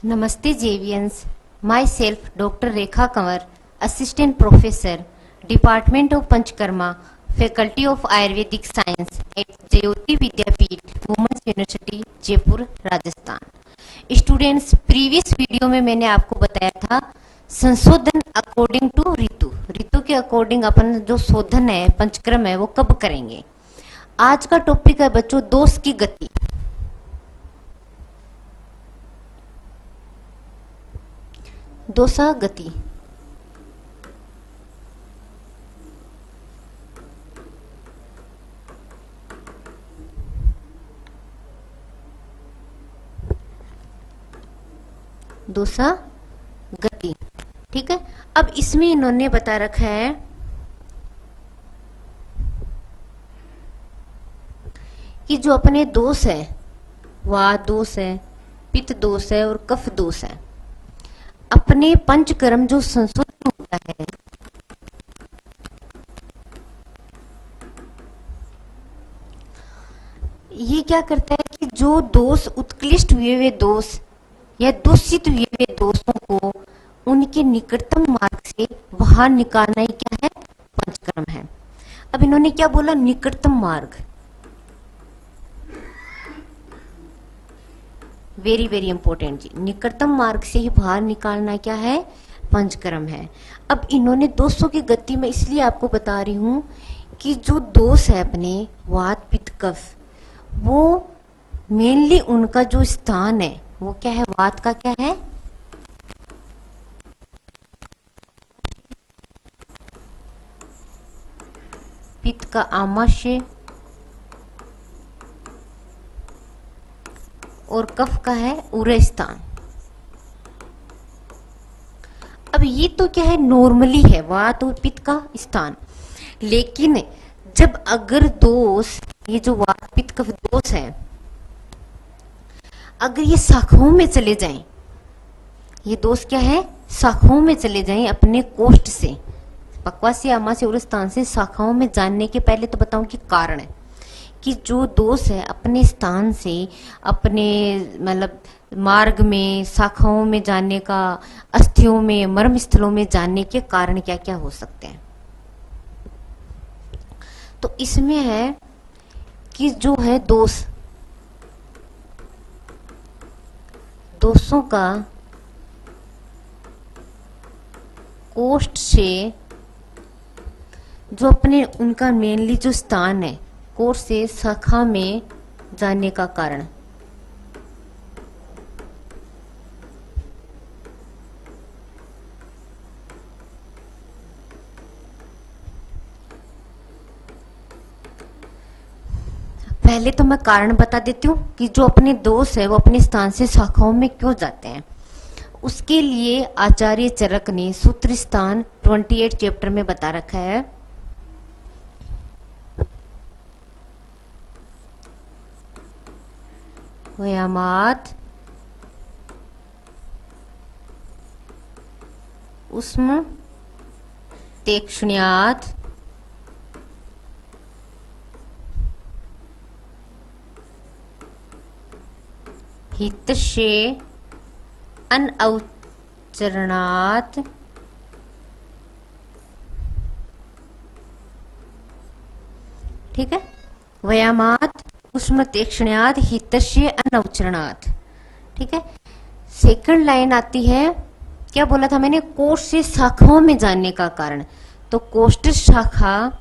Namaste JVNs. Myself Dr. Rekha Kanwar, Assistant Professor, Department of Panchkarma, Faculty of Ayurvedic Science at Jayoti Vidyapeeth, Women's University, Jaipur, Rajasthan. Students, previous video में मैंने आपको बताया था संशोधन according to ऋतु। ऋतु के according अपन जो शोधन है, पंचक्रम है, वो कब करेंगे। आज का टॉपिक है बच्चों दोष की गति। दोषा गति। दोषा गति, ठीक है। अब इसमें इन्होंने बता रखा है कि जो अपने दोष है, वात दोष है, पित्त दोष है और कफ दोष है, अपने पंचकर्म जो संशोधन होता है, ये क्या करता है कि जो दोष उत्कृष्ट हुए हुए दोष या दूषित हुए हुए दोषों को उनके निकटतम मार्ग से बाहर निकालना ही क्या है, पंचकर्म है। अब इन्होंने क्या बोला, निकटतम मार्ग। वेरी वेरी इंपॉर्टेंट जी, निकटतम मार्ग से ही बाहर निकालना क्या है, पंचकर्म है। अब इन्होंने दोषों की गति में इसलिए आपको बता रही हूं कि जो दोष है अपने वात पित्त कफ, वो मेनली उनका जो स्थान है वो क्या है, वात का क्या है, पित्त का आमाशय और कफ का है उरय स्थान। अब ये तो क्या है, नॉर्मली है वात और पित्त का स्थान। लेकिन जब अगर दोष, ये जो वात पित्त कफ दोष है, अगर ये शाखाओं में चले जाएं, ये दोष क्या है, शाखाओं में चले जाएं अपने कोष्ठ से, पक्वासी आमाशय उरय स्थान से शाखाओं में जानने के पहले तो बताऊं कि कारण है कि जो दोष है अपने स्थान से अपने मतलब मार्ग में, शाखाओं में जाने का, अस्थियों में, मर्म स्थलों में जानने के कारण क्या क्या हो सकते हैं। तो इसमें है कि जो है दोष, दोषों का कोष्ठ से जो अपने उनका मेनली जो स्थान है, कोष्ठ से शाखा में जाने का कारण। पहले तो मैं कारण बता देती हूँ कि जो अपने दोष है वो अपने स्थान से शाखाओं में क्यों जाते हैं। उसके लिए आचार्य चरक ने सूत्र स्थान 28 चैप्टर में बता रखा है। वयामात उष्म तेक्ष्ण्यात हितशे अनौचरणात् ठीक है, वयामात उष्म तेक्ष्ण्यात् हितशे अनौचरणात्, ठीक है। सेकंड लाइन आती है, क्या बोला था मैंने, कोष्ठ से शाखाओं में जानने का कारण। तो कोष्ठ शाखा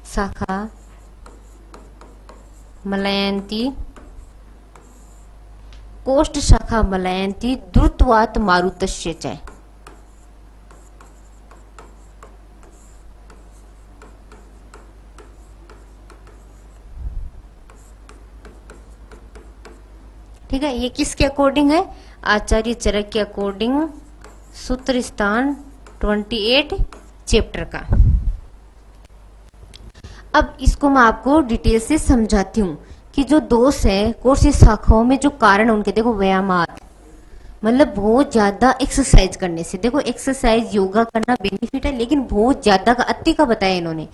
शाखा मलयंती, कोष्ठ शाखा मलयंती द्रुतवात मारुतस्य च, ठीक है। ये किसके अकॉर्डिंग है, आचार्य चरक के अकॉर्डिंग, सूत्र स्थान 28 चैप्टर का। अब इसको मैं आपको डिटेल से समझाती हूँ कि जो दोष है कोष्ठ से शाखाओं में जो कारण उनके, देखो व्यायामात मतलब बहुत ज्यादा एक्सरसाइज करने से, देखो एक्सरसाइज योगा करना बेनिफिट है, लेकिन बहुत ज्यादा का, अति का बताया इन्होंने।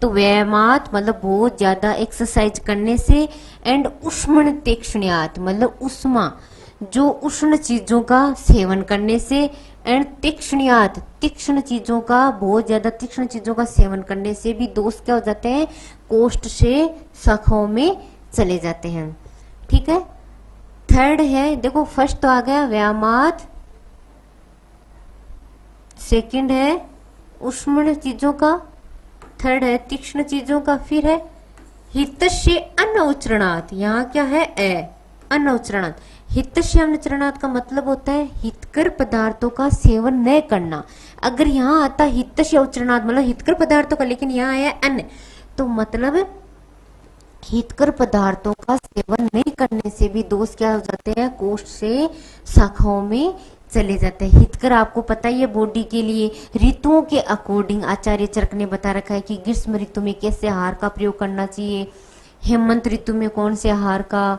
तो व्यायामात मतलब बहुत ज्यादा एक्सरसाइज करने से, एंड उष्ण तीक्ष्णयात मतलब उष्मा जो उष्ण चीजों का सेवन करने से, एंड तीक्ष्णयात तीक्ष्ण चीजों का, बहुत ज्यादा तीक्ष्ण चीजों का सेवन करने से भी दोष क्या हो जाते हैं, कोष्ठ से शाखाओं में चले जाते हैं। ठीक है। थर्ड है, देखो फर्स्ट तो आ गया व्यायामात, सेकंड है उष्ण चीजों का, थर्ड है तीक्ष्ण चीजों का, फिर है हितस्य अनउच्चरणात्। यहाँ क्या है, अनउच्चरणात्। हितस्य अनउच्चरणात् का मतलब होता है हितकर पदार्थों का सेवन न करना। अगर यहाँ आता हितस्य उच्चरणात् मतलब हितकर पदार्थों का, लेकिन यहाँ आया अन्न, तो मतलब हितकर पदार्थों का सेवन नहीं करने से भी दोष क्या हो जाते हैं, कोष्ठ से शाखाओं में चले जाते हैं। हितकर आपको पता ही है बॉडी के लिए ऋतुओं के अकॉर्डिंग आचार्य चरक ने बता रखा है कि ग्रीष्म ऋतु में कैसे आहार का प्रयोग करना चाहिए, हेमंत ऋतु में कौन से आहार का,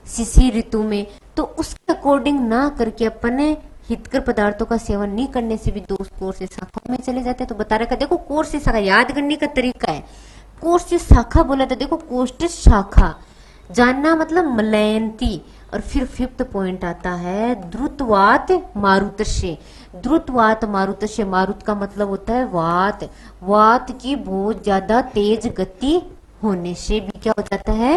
शिशिर ऋतु में, तो उसके अकॉर्डिंग ना करके अपने हितकर पदार्थों का सेवन नहीं करने से भी दोष कोष्ठ से शाखाओं में चले जाते हैं। तो बता रखा, देखो कोष्ठ से शाखा याद करने का तरीका है, कोष्ठ से शाखा बोला था, देखो कोष्ठ शाखा जानना मतलब मलयंती। और फिर फिफ्थ पॉइंट आता है द्रुतवात मारुतस्य। द्रुतवात मारुतस्य, मारुत का मतलब होता है वात, वात की बहुत ज्यादा तेज गति होने से भी क्या हो जाता है,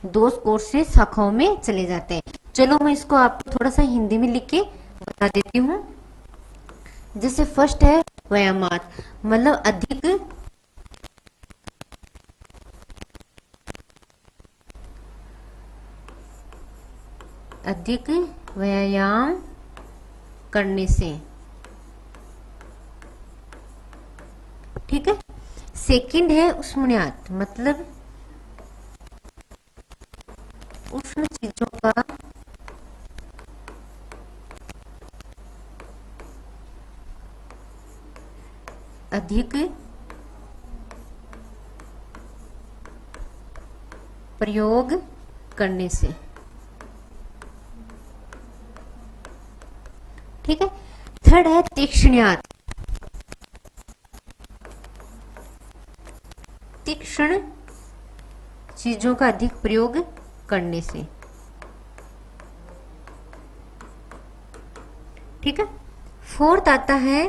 दोष कोष्ठ से शाखाओं में चले जाते हैं। चलो मैं इसको आपको थोड़ा सा हिंदी में लिख के बता देती हूँ। जैसे फर्स्ट है व्यायामात मतलब अधिक व्यायाम करने से। ठीक है। सेकंड है उष्णयात मतलब उष्ण चीजों का अधिक प्रयोग करने से। ठीक है। थर्ड है तीक्ष्णयात, तीक्ष्ण चीजों का अधिक प्रयोग करने से। ठीक है। फोर्थ आता है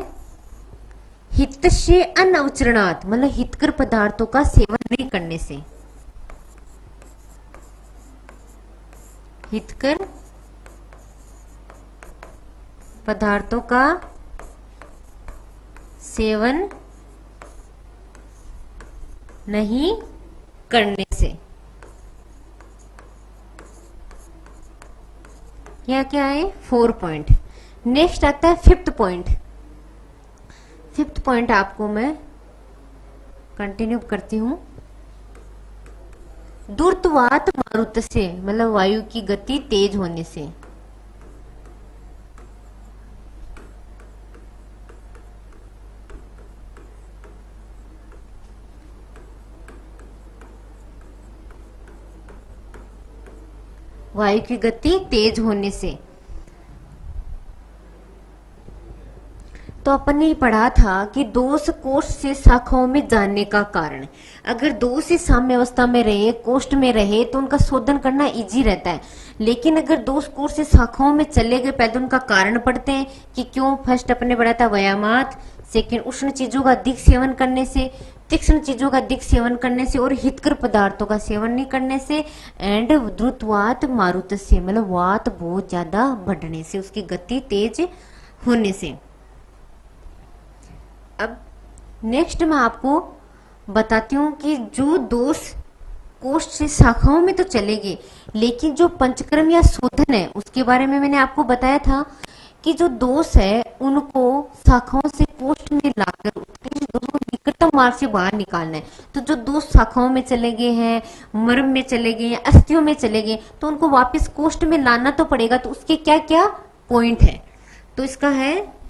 हितस्य अनउच्चरणात् मतलब हितकर पदार्थों का सेवन नहीं करने से। हितकर पदार्थों का सेवन नहीं करने से। यह क्या है, 4 पॉइंट। नेक्स्ट आता है फिफ्थ पॉइंट। फिफ्थ पॉइंट आपको मैं कंटिन्यू करती हूं। दुर्तवात मारुत से मतलब वायु की गति तेज होने से। वायु की गति तेज होने से। तो अपन ने पढ़ा था कि दोष कोष्ठ से शाखाओं में जाने का कारण, अगर दोष से साम्य अवस्था में रहे, कोष्ठ में रहे तो उनका शोधन करना इजी रहता है। लेकिन अगर दोष कोष्ठ से शाखाओं में चले गए, पहले उनका कारण पढ़ते हैं कि क्यों। फर्स्ट अपने पढ़ा था व्यायामात, सेकंड उष्ण चीजों का अधिक सेवन करने से, तीक्ष्ण चीजों का अधिक सेवन करने से और हितकर पदार्थों का सेवन नहीं करने से, एंड द्रुतवात मारुत से मतलब वात बहुत ज्यादा बढ़ने से, उसकी गति तेज होने से। अब नेक्स्ट मैं आपको बताती हूँ कि जो दोष कोष्ठ से शाखाओं में तो चले गए, लेकिन जो पंचकर्म या शोधन है उसके बारे में मैंने आपको बताया था कि जो दोष है उनको शाखाओं से कोष्ठ में लाकर निकटतम मार्ग से बाहर निकालना है। तो जो दोष शाखाओं में चले गए हैं, मर्म में चले गए हैं, अस्थियों में चले गए, तो उनको वापस कोष्ठ में लाना तो पड़ेगा। तो उसके क्या क्या पॉइंट है, तो इसका है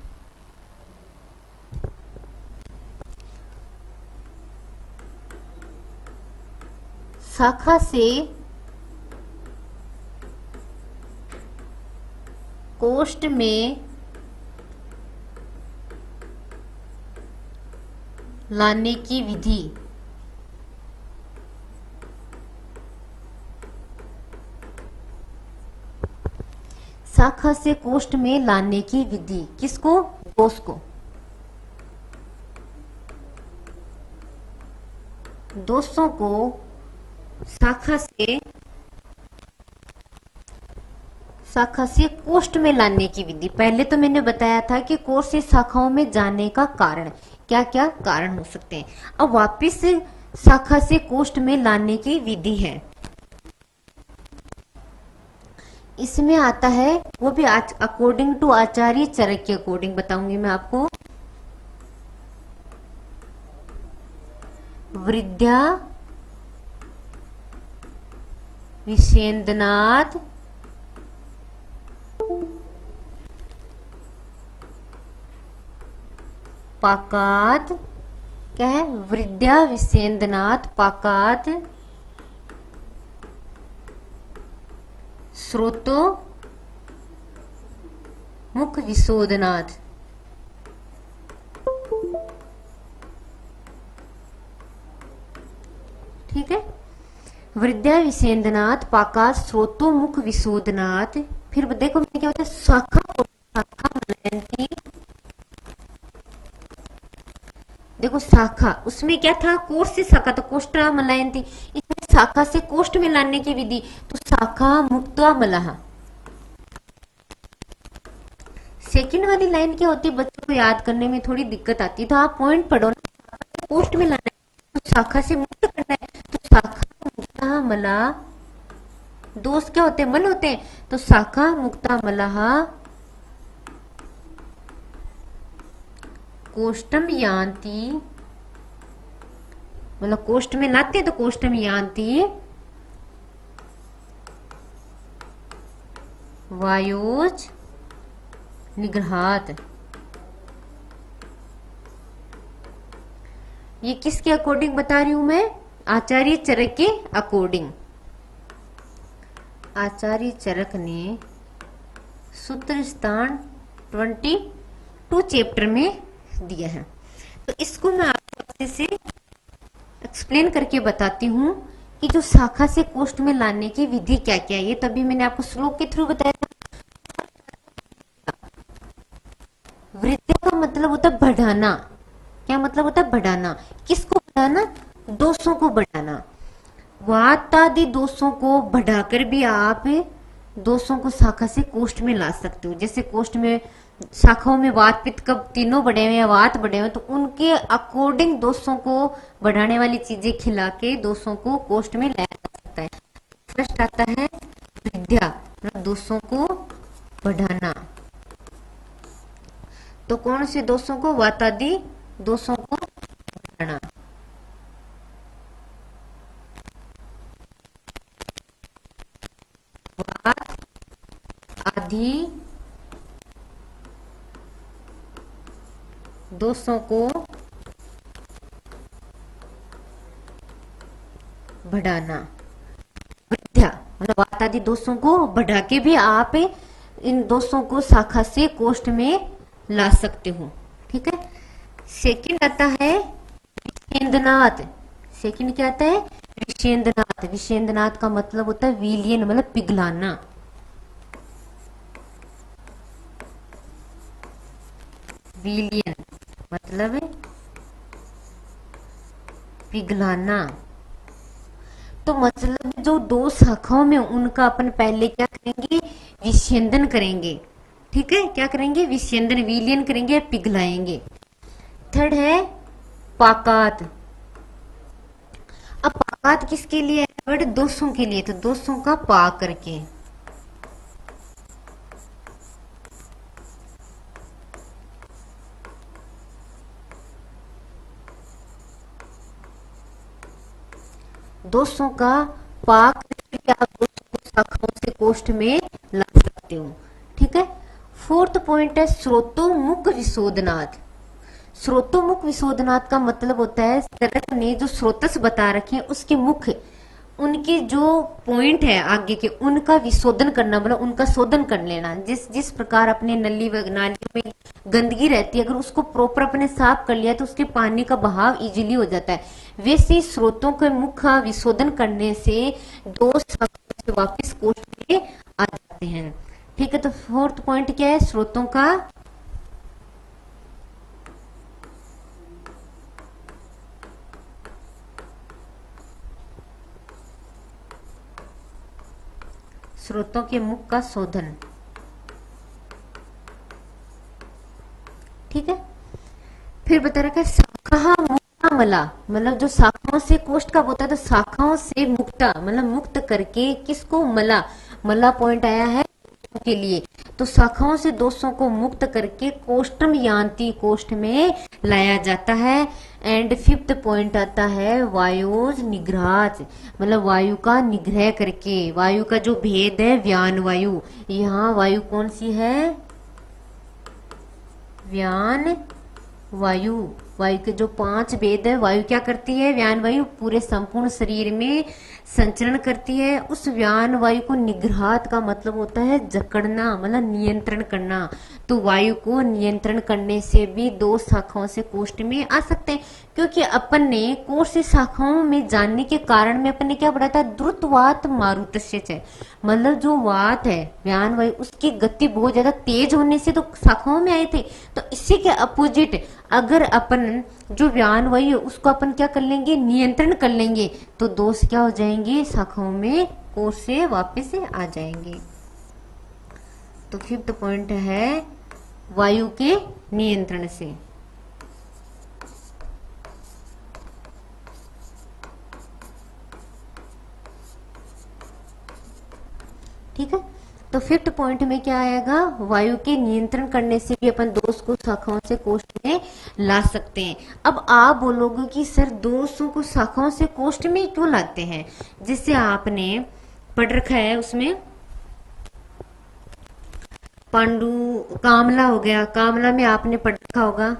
शाखा से कोष्ठ में लाने की विधि। शाखा से कोष्ठ में लाने की विधि। किसको? दोष को। दोषों को शाखा से कोष्ठ में लाने की विधि। पहले तो मैंने बताया था कि कोष्ठ से शाखाओं में जाने का कारण, क्या क्या कारण हो सकते हैं। अब वापिस शाखा से कोष्ठ में लाने की विधि है। इसमें आता है, वो भी अकॉर्डिंग टू आचार्य चरक के अकॉर्डिंग बताऊंगी मैं आपको। वृद्धा विषेंद्रनाथ पाकात, क्या है? वृद्धा विषेंद्रनाथ पाकात स्रोतो मुख विशोधनाथ। ठीक है, वृद्धा विषेंद्रनाथ पाकात स्रोतो मुख विशोधनाथ। फिर देखो क्या होता है, शाखा मलयंती। देखो शाखा, उसमें क्या था? कोष्ठ से शाखा, तो कोष्ठा मलयंती। इसमें शाखा से कोष्ठ में लाने की विधि, तो शाखा मुक्ता मलह। सेकंड वाली लाइन क्या होती है? बच्चों को याद करने में थोड़ी दिक्कत आती है, तो आप पॉइंट पढ़ो ना। कोष्ठ में लाना है तो शाखा से मुक्त करना है, तो शाखा मुक्ता मलह। दोष क्या होते हैं? मल होते हैं, तो शाखा मुक्ता मलह कोष्ठम यान्ति, मतलब कोष्ठ में लाते हैं तो कोष्ठम यान्ति वायोज निग्रहात। ये किसके अकॉर्डिंग बता रही हूं मैं? आचार्य चरक के अकॉर्डिंग। आचार्य चरक ने सूत्र स्थान 22 चैप्टर में दिया है। तो इसको मैं आपको अच्छे से एक्सप्लेन करके बताती हूँ कि जो शाखा से कोष्ठ में लाने की विधि क्या क्या है। ये तभी मैंने आपको श्लोक के थ्रू बताया था। वृद्धि का मतलब होता है बढ़ाना। क्या मतलब होता है? बढ़ाना। किसको बढ़ाना? दोषों को बढ़ाना। वात आदि दोषों को बढ़ाकर भी आप दोषों को शाखा से कोष्ठ में ला सकते हो। जैसे कोष्ठ में शाखाओं में वात पित्त कब तीनों बढ़े हुए हैं, वात बढ़े हुए हैं, तो उनके अकॉर्डिंग दोषों को बढ़ाने वाली चीजें खिला के दोषों को कोष्ठ में लाया जा सकता है। फर्स्ट आता है विद्या, दोषों को बढ़ाना। तो कौन से दोषों को? वात आदि दोषों को बढ़ाना। वात आदि दोषों को बढ़ाना। विद्या मतलब वात आदि दोषों को बढ़ा के भी आप इन दोषों को शाखा से कोष्ठ में ला सकते हो। ठीक है। सेकंड आता है विषेंद्रनाथ। सेकंड क्या आता है? विषेंद्रनाथ। विषेंद्रनाथ का मतलब होता है विलियन, मतलब पिघलाना। विलियन मतलब पिघलाना। तो मतलब जो दो शाखाओं में उनका अपन पहले क्या करेंगे? विषेंदन करेंगे। ठीक है, क्या करेंगे? विषेंदन, विलियन करेंगे, पिघलाएंगे। थर्ड है पाकात। अब पाकात किसके लिए है? वर्ड दोषों के लिए। तो दोषों का पाक करके। दोषों का पाक करके आप दोषों को शाखाओं से कोष्ठ में ला सकते हो। ठीक है। फोर्थ पॉइंट है स्रोतोमुख विशोधनाथ। स्रोतोमुख विशोधनाथ का मतलब होता है चरक ने जो स्रोतस बता रखे हैं उसके मुख, उनके जो पॉइंट है आगे के, उनका विशोधन करना, मतलब उनका शोधन कर लेना। जिस प्रकार अपने नली व नालियों में गंदगी रहती है, अगर उसको प्रॉपर अपने साफ कर लिया तो उसके पानी का बहाव इजीली हो जाता है। वैसे स्रोतों के मुख का विशोधन करने से दोष वापिस कोष्ठ में आ जाते हैं। ठीक ठीक है, तो फोर्थ पॉइंट क्या है, स्रोतों का स्रोतों के मुख का शोधन। ठीक है, फिर बता रखा है शाखा मुक्ता मला, मतलब जो शाखाओं से कोष्ठ का होता है, तो शाखाओं से मुक्ता मतलब मुक्त करके किसको, मला, मला पॉइंट आया है के लिए, तो शाखाओं से दोषों को मुक्त करके कोष्ठम यान्ति, कोष्ठ में लाया जाता है। एंड फिफ्थ पॉइंट आता है वायुज निग्रहाच, मतलब वायु का निग्रह करके, वायु का जो भेद है व्यान वायु, यहाँ वायु कौन सी है, व्यान वायु, वायु के जो 5 भेद है, वायु क्या करती है, व्यान वायु पूरे संपूर्ण शरीर में संचरण करती है। उस व्यान वायु को निग्रहात का मतलब होता है जकड़ना, मतलब नियंत्रण करना। तो वायु को नियंत्रण करने से भी 2 शाखाओं से कोष्ठ में आ सकते हैं, क्योंकि अपन ने कोष्ठ से शाखाओं में जानने के कारण में अपन ने क्या पढ़ा था, द्रुतवात मारुतस्य च, मतलब जो वात है व्यान वायु उसकी गति बहुत ज्यादा तेज होने से तो शाखाओं में आए थे। तो इसी के अपोजिट अगर अपन जो व्यान वायु है उसको अपन क्या कर लेंगे, नियंत्रण कर लेंगे, तो दोष क्या हो जाएंगे, शाखाओं में कोष से वापस आ जाएंगे। तो फिफ्थ पॉइंट है वायु के नियंत्रण से। ठीक है, तो फिफ्थ पॉइंट में क्या आएगा, वायु के नियंत्रण करने से भी अपन दोष को शाखाओं से कोष्ठ में ला सकते हैं। अब आप बोलोगे कि सर दोषों को शाखाओं से कोष्ठ में क्यों लाते हैं, जिससे आपने पढ़ रखा है उसमें पांडु कामला हो गया, कामला में आपने पढ़ रखा होगा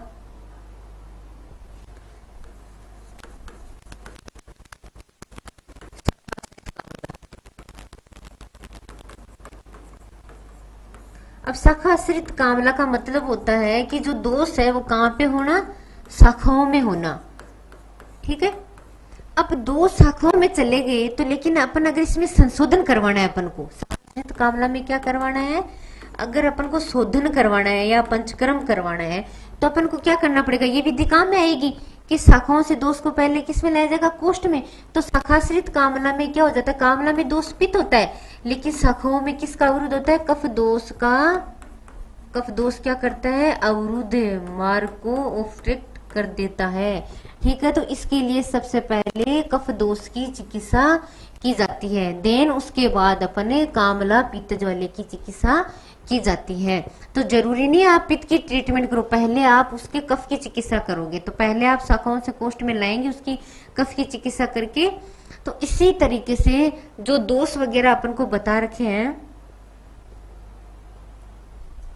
अब शाखा आश्रित कामला का मतलब होता है कि जो दोष है वो कहाँ पे होना, शाखाओं में होना। ठीक है, अब 2 शाखाओं में चले गए तो लेकिन अपन अगर इसमें संशोधन करवाना है, अपन को आश्रित कामला में क्या करवाना है, अगर अपन को शोधन करवाना है या पंचकर्म करवाना है, तो अपन को क्या करना पड़ेगा, ये विधि काम में आएगी कि शाखाओं से दोष को पहले किस में लाया जाएगा, कोष्ठ में। तो शाखाश्रित कामला में क्या हो जाता है, कामला में दोष पित्त होता है, लेकिन शाखाओं में किसका अवरुद्ध होता है, कफ दोष का। कफ दोष क्या करता है, अवरुद्ध मार्ग को ऑब्स्ट्रक्ट कर देता है। ठीक है, तो इसके लिए सबसे पहले कफ दोष की चिकित्सा की जाती है, देन उसके बाद अपने कामला पित्त ज्वाले की चिकित्सा की जाती है। तो जरूरी नहीं आप पित्त की ट्रीटमेंट करो, पहले आप उसके कफ की चिकित्सा करोगे। तो पहले आप शाखाओं से कोष्ठ में लाएंगे उसकी कफ की चिकित्सा करके। तो इसी तरीके से जो दोष वगैरह अपन को बता रखे हैं,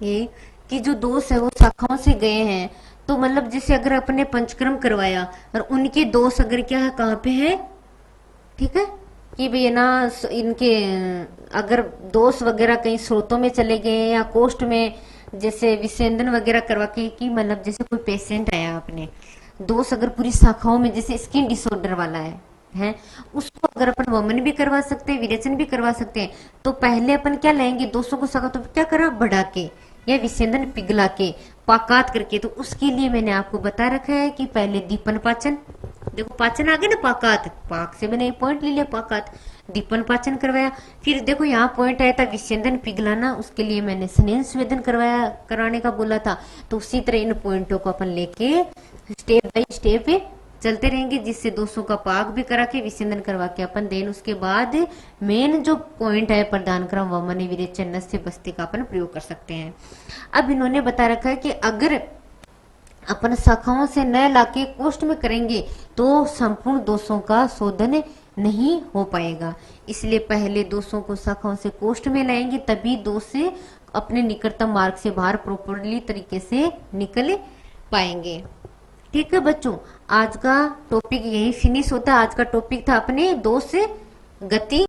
ये कि जो दोष है वो शाखाओं से गए हैं, तो मतलब जैसे अगर अपने पंचकर्म करवाया और उनके दोष अगर क्या है, कहाँ पे है, ठीक है, कि भैया ना इनके अगर दोष वगैरह कहीं स्रोतों में चले गए या कोष्ठ में, जैसे विसेंदन वगैरह करवा के, कि मतलब जैसे कोई पेशेंट आया अपने, दोष अगर पूरी शाखाओं में, जैसे स्किन डिसऑर्डर वाला है उसको अगर अपन वमन भी करवा सकते हैं, विरेचन भी करवा सकते हैं। तो पहले अपन क्या लेंगे, दोषों को शाखा तो क्या करा, बढ़ा के या विसेंदन पिघला के पाकात करके। तो उसके लिए मैंने आपको बता रखा है कि पहले दीपन पाचन, देखो पाचन आ गया ना, पाकात, पाक से मैंने पॉइंट ले लिया, पाकात दीपन पाचन करवाया। फिर देखो यहाँ पॉइंट आया था विसेंदन पिघलाना, उसके लिए मैंने स्नेह स्वेदन करवाया, कराने का बोला था। तो उसी तरह इन पॉइंटों को अपन लेके स्टेप बाय स्टेप चलते रहेंगे, जिससे दोषों का पाक भी करा के विसेंदन करवा के अपन देन उसके बाद मेन जो पॉइंट है प्रदान क्रम वमन विरेचन नस्य बस्ती का अपन प्रयोग कर सकते हैं। अब इन्होंने बता रखा है कि अगर अपन शाखाओं से न लाके कोष्ठ में करेंगे तो संपूर्ण दोषों का शोधन नहीं हो पाएगा, इसलिए पहले दोषों को शाखाओं से कोष्ठ में लाएंगे, तभी दोष से अपने निकटतम मार्ग से बाहर प्रॉपरली तरीके से निकल पाएंगे। ठीक है बच्चों, आज का टॉपिक यही फिनिश होता है। आज का टॉपिक था अपने दोष गति